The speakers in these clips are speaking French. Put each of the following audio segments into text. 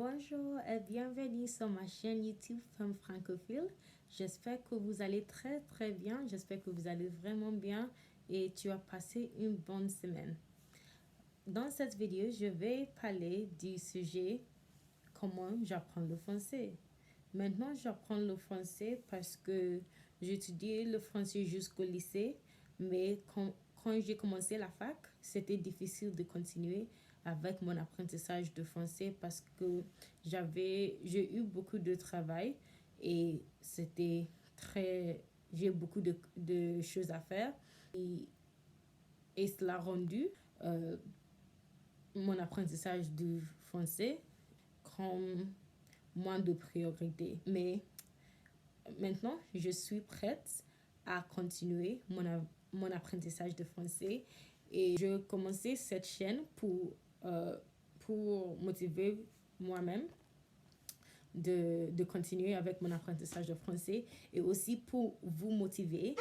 Bonjour et bienvenue sur ma chaîne YouTube Femme Francophile. J'espère que vous allez très bien. J'espère que vous allez vraiment bien et tu as passé une bonne semaine. Dans cette vidéo, je vais parler du sujet comment j'apprends le français. Maintenant, j'apprends le français parce que j'étudiais le français jusqu'au lycée, mais quand j'ai commencé la fac, c'était difficile de continuer avec mon apprentissage de français parce que j'ai eu beaucoup de travail et j'ai beaucoup de choses à faire et cela a rendu euh, mon apprentissage du français comme moins de priorité. Mais maintenant, je suis prête à continuer mon apprentissage de français et je commençais cette chaîne pour motiver moi-même de continuer avec mon apprentissage de français et aussi pour vous motiver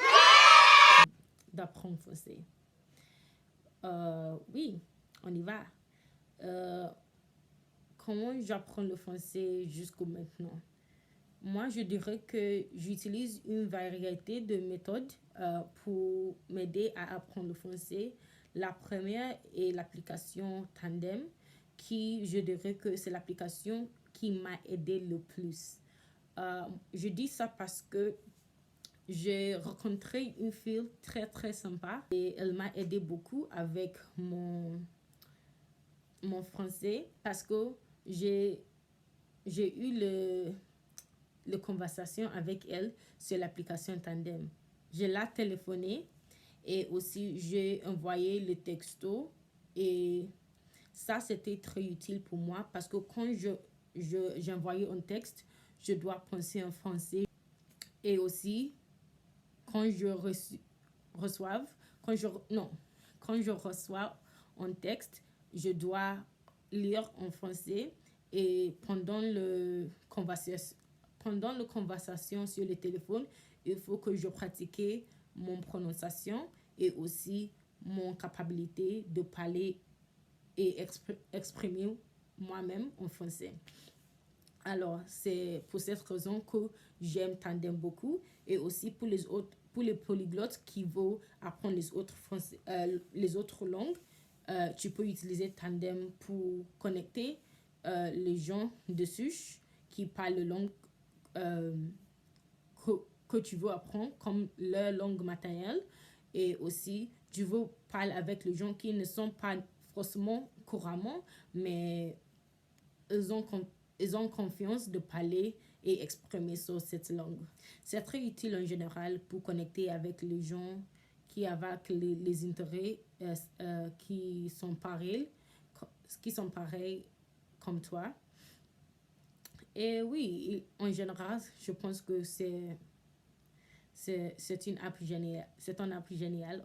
d'apprendre français. Oui, on y va. Comment j'apprends le français jusqu'au maintenant? Moi, je dirais que j'utilise une variété de méthodes pour m'aider à apprendre le français. La première est l'application Tandem, qui je dirais que c'est l'application qui m'a aidé le plus. Je dis ça parce que j'ai rencontré une fille très sympa et elle m'a aidé beaucoup avec mon français parce que j'ai eu le conversation avec elle sur l'application Tandem. Je l'ai téléphoné et aussi j'ai envoyé le texto et ça c'était très utile pour moi parce que quand j'ai envoyé un texte, je dois penser en français et aussi quand je reçois un texte, je dois lire en français et pendant le conversation sur le téléphone, il faut que je pratique mon prononciation et aussi mon capacité de parler et exprimer moi-même en français. Alors, c'est pour cette raison que j'aime Tandem beaucoup et aussi pour les polyglottes qui veulent apprendre les autres langues, tu peux utiliser Tandem pour connecter les gens dessus qui parlent la langue que tu veux apprendre comme leur langue maternelle et aussi tu veux parler avec les gens qui ne sont pas forcément couramment mais ils ont confiance de parler et exprimer sur cette langue. C'est très utile en général pour connecter avec les gens qui avec les intérêts qui sont pareils comme toi. Et oui, en général, je pense que c'est une app géniale. C'est un app génial.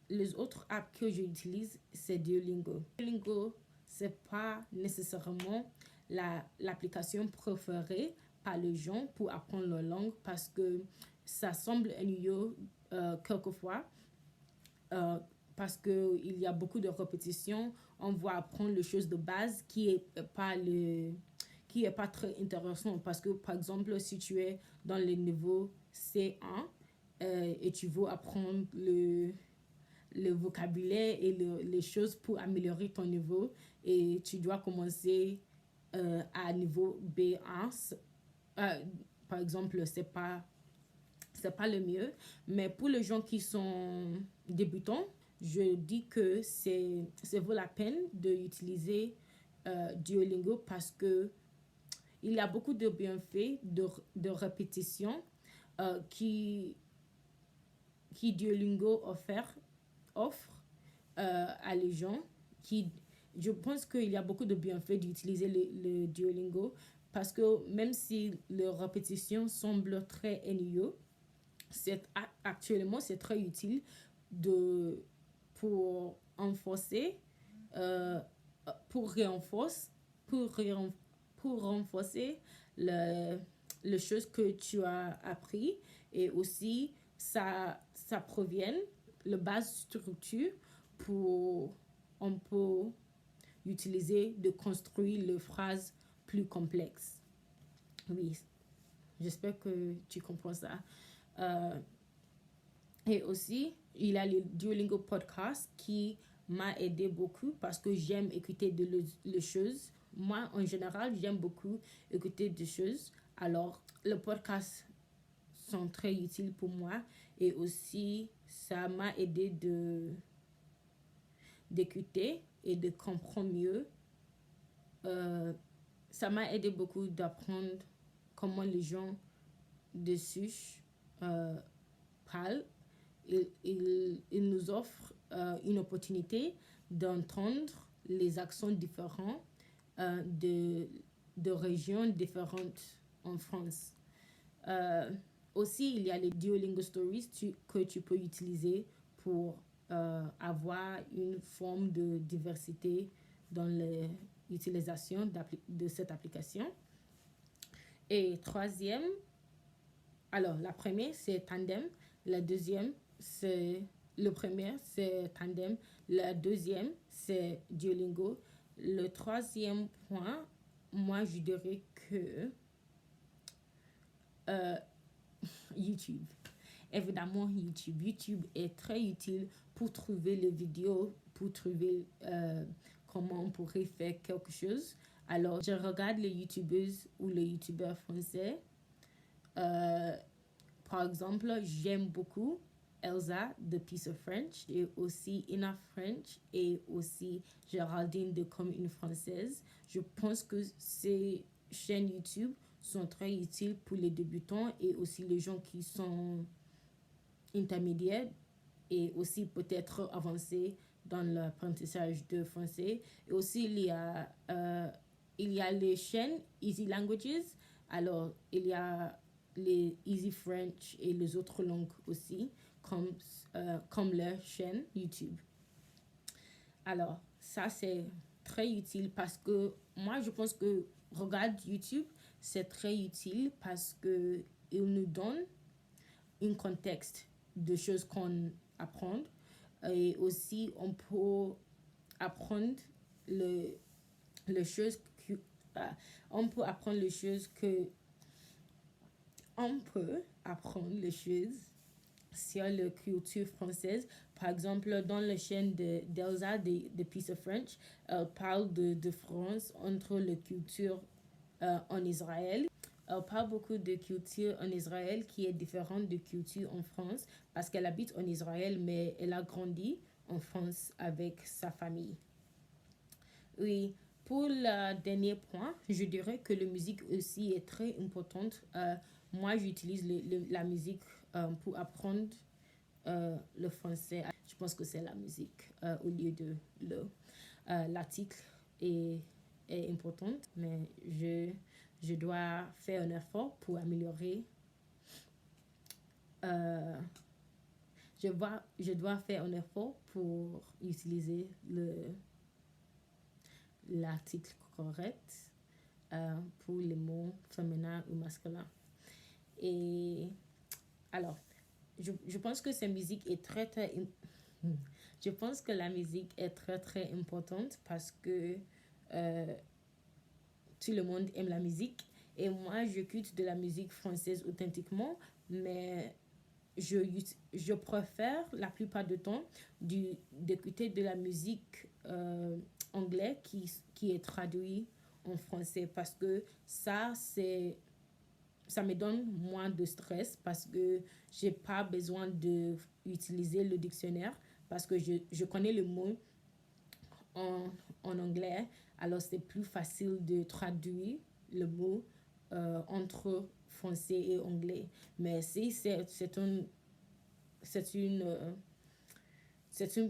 Les autres apps que j'utilise, c'est Duolingo. Duolingo, c'est pas nécessairement l'application préférée par les gens pour apprendre leur langue parce que ça semble ennuyeux quelquefois parce qu'il y a beaucoup de répétitions. On va apprendre les choses de base qui est pas très intéressant parce que par exemple si tu es dans le niveau C1 et tu veux apprendre le vocabulaire et les choses pour améliorer ton niveau et tu dois commencer à niveau B1 par exemple c'est pas le mieux mais pour les gens qui sont débutants je dis que c'est vaut la peine d'utiliser Duolingo parce que il y a beaucoup de bienfaits de répétition qui Duolingo offre à les gens je pense qu'il y a beaucoup de bienfaits d'utiliser le Duolingo parce que même si les répétitions semblent très ennuyeuses, actuellement c'est très utile pour renforcer les choses que tu as appris et aussi ça provient le base structure pour utiliser de construire les phrases plus complexes. Oui, j'espère que tu comprends ça. Euh, et aussi, il y a le Duolingo podcast qui m'a aidé beaucoup parce que j'aime écouter les choses. Moi, en général, j'aime beaucoup écouter des choses. Alors, le podcast sont très utiles pour moi et aussi, ça m'a aidé d'écouter et de comprendre mieux. Ça m'a aidé beaucoup d'apprendre comment les gens dessus parlent. Il nous offre une opportunité d'entendre les accents différents de régions différentes en France. Aussi, il y a les Duolingo Stories que tu peux utiliser pour avoir une forme de diversité dans l'utilisation de cette application. Et troisième, alors la première c'est Tandem, la deuxième le premier c'est Tandem, la deuxième c'est Duolingo. Le troisième point, moi je dirais que YouTube. Évidemment, YouTube. YouTube est très utile pour trouver les vidéos, pour trouver comment on pourrait faire quelque chose. Alors, je regarde les YouTubeuses ou les YouTubeurs français. Par exemple, j'aime beaucoup Elsa de Piece of French et aussi Enough French et aussi Géraldine de Comme une Française. Je pense que ces chaînes YouTube sont très utiles pour les débutants et aussi les gens qui sont intermédiaires et aussi peut-être avancés dans l'apprentissage de français. Et aussi, il y a les chaînes Easy Languages. Alors, il y a les Easy French et les autres langues aussi, comme leur chaîne YouTube. Alors, ça, c'est très utile parce que moi, je pense que regarder YouTube, c'est très utile parce que il nous donne un contexte de choses qu'on apprend et aussi on peut apprendre les choses que on peut apprendre les choses que on peut apprendre les choses sur la culture française. Par exemple, dans la chaîne d'Elsa de Piece of French, elle parle de France entre les cultures en Israël. Elle parle beaucoup de culture en Israël qui est différente de culture en France parce qu'elle habite en Israël, mais elle a grandi en France avec sa famille. Oui, pour le dernier point, je dirais que la musique aussi est très importante. Moi, j'utilise la musique pour apprendre le français. Je pense que c'est la musique au lieu de l'article est importante, mais je dois faire un effort pour améliorer. Je dois faire un effort pour utiliser l'article correct pour les mots féminins ou masculins. Et alors, je pense que cette musique est je pense que la musique est très très importante parce que tout le monde aime la musique et moi j'écoute de la musique française authentiquement, mais je préfère la plupart du temps d'écouter de la musique anglaise qui est traduite en français parce que ça me donne moins de stress parce que j'ai pas besoin d'utiliser le dictionnaire parce que je connais le mot en anglais, alors c'est plus facile de traduire le mot entre français et anglais. Mais si c'est une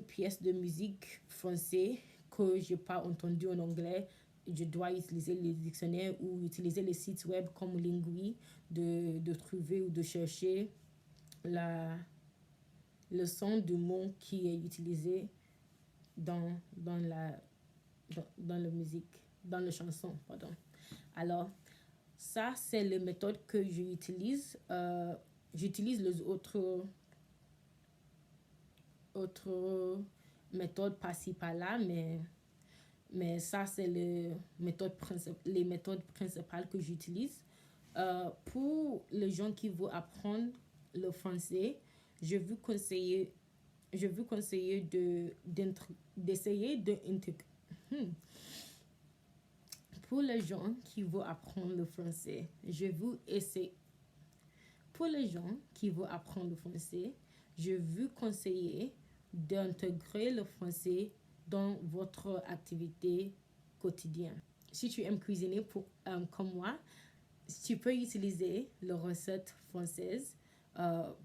pièce de musique française que je n'ai pas entendue en anglais, je dois utiliser les dictionnaires ou utiliser les sites web comme Lingui de trouver ou de chercher le son du mot qui est utilisé dans la musique, dans la chanson, pardon. Alors, ça, c'est les méthodes que j'utilise. J'utilise les autres méthodes par-ci, par-là, mais mais ça, c'est les méthodes principales que j'utilise. Pour les gens qui veulent apprendre le français, je vous conseille d'essayer pour les gens qui veulent apprendre le français, pour les gens qui veulent apprendre le français, je vous conseille d'intégrer le français dans votre activité quotidienne. Si tu aimes cuisiner comme moi, tu peux utiliser les recettes françaises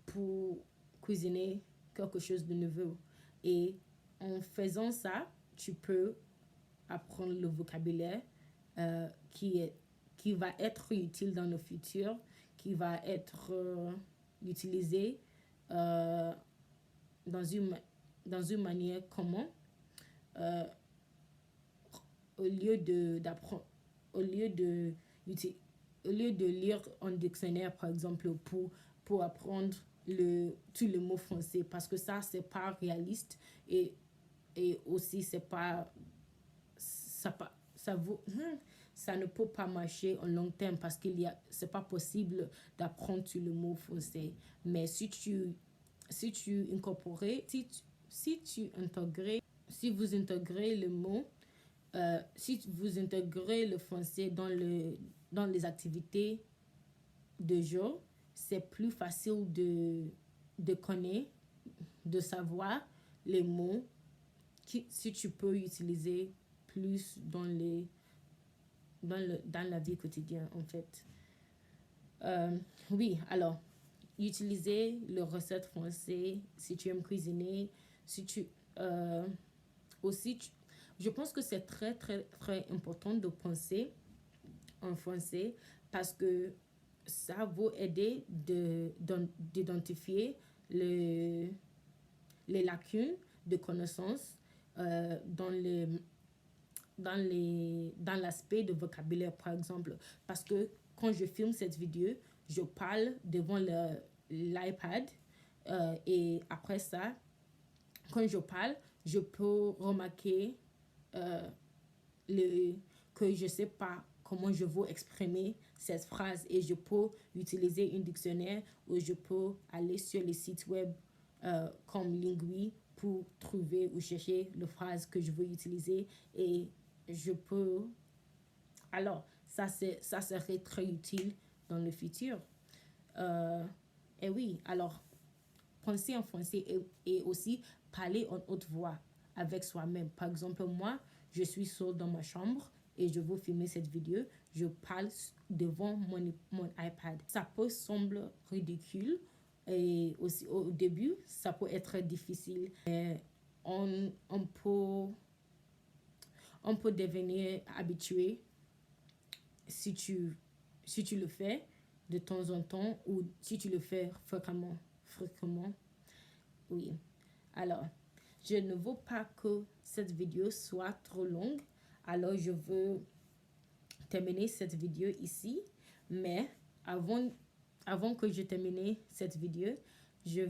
pour cuisiner quelque chose de nouveau. Et en faisant ça, tu peux apprendre le vocabulaire qui va être utile dans le futur, qui va être utilisé dans une manière commune, au lieu d'apprendre, au lieu de lire un dictionnaire, par exemple, pour apprendre tous les mots français, parce que ça, c'est pas réaliste, et aussi, ça ne peut pas marcher en long terme, parce c'est pas possible d'apprendre tous les mots français. Mais si vous intégrez le mot, si vous intégrez le français dans les activités de jour, c'est plus facile de connaître, de savoir les mots si tu peux utiliser plus dans la vie quotidienne, en fait. Oui, alors, utiliser les recettes françaises si tu aimes cuisiner, aussi, je pense que c'est très, très, très important de penser en français, parce que ça va aider d'identifier les lacunes de connaissances dans l'aspect de vocabulaire, par exemple. Parce que quand je filme cette vidéo, je parle devant l'iPad, et après ça, quand je parle, je peux remarquer que je ne sais pas comment je veux exprimer cette phrase, et je peux utiliser un dictionnaire, ou je peux aller sur les sites web comme Lingui pour trouver ou chercher la phrase que je veux utiliser, et je peux... Alors, ça serait très utile dans le futur. Et oui, alors, penser en français et aussi parler en haute voix avec soi-même. Par exemple, moi, je suis seule dans ma chambre et je veux filmer cette vidéo. Je parle devant mon iPad. Ça peut sembler ridicule, et aussi au début, ça peut être difficile. Mais on peut devenir habitué si tu le fais de temps en temps, ou si tu le fais fréquemment. Oui. Alors, je ne veux pas que cette vidéo soit trop longue, alors je veux terminer cette vidéo ici. Mais avant que je termine cette vidéo, je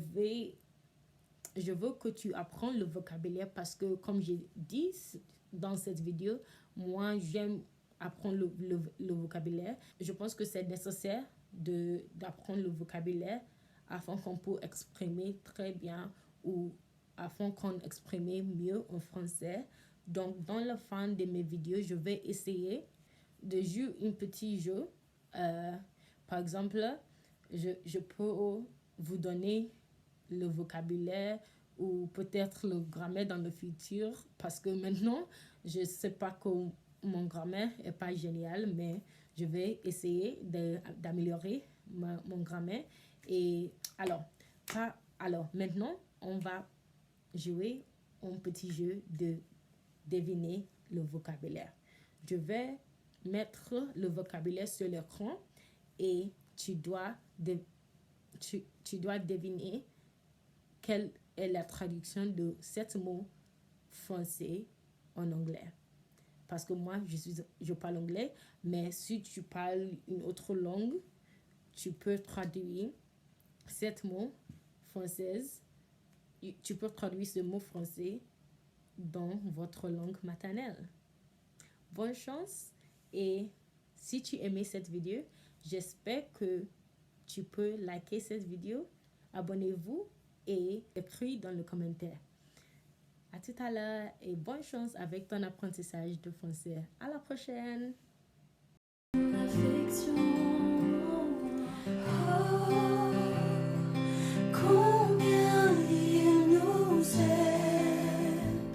veux que tu apprennes le vocabulaire, parce que, comme j'ai dit dans cette vidéo, moi, j'aime apprendre le vocabulaire. Je pense que c'est nécessaire d'apprendre le vocabulaire afin qu'on puisse exprimer très bien, ou afin qu'on exprime mieux en français. Donc, dans la fin de mes vidéos, je vais essayer de jouer un petit jeu. Par exemple, je peux vous donner le vocabulaire, ou peut-être le grammaire dans le futur, parce que maintenant, je ne sais pas que mon grammaire n'est pas génial, mais je vais essayer d'améliorer mon grammaire. Et alors, maintenant, on va jouer un petit jeu de deviner le vocabulaire. Je vais mettre le vocabulaire sur l'écran, et tu dois deviner quelle est la traduction de 7 mots français en anglais. Parce que moi, je parle anglais, mais si tu parles une autre langue, tu peux traduire 7 mots françaises. Tu peux traduire ce mot français dans votre langue maternelle. bonne chance et si tu aimais cette vidéo, j'espère que tu peux liker cette vidéo, abonnez-vous et écrire dans le commentaire. À tout à l'heure et bonne chance avec ton apprentissage de français. À la prochaine! Combien il nous aime,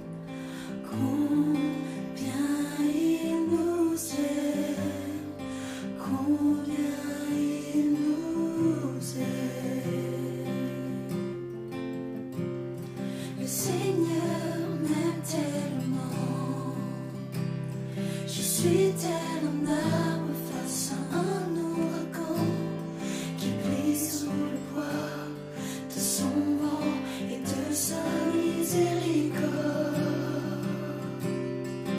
combien il nous aime, combien il nous aime. Le Seigneur m'aime tellement, je suis tellement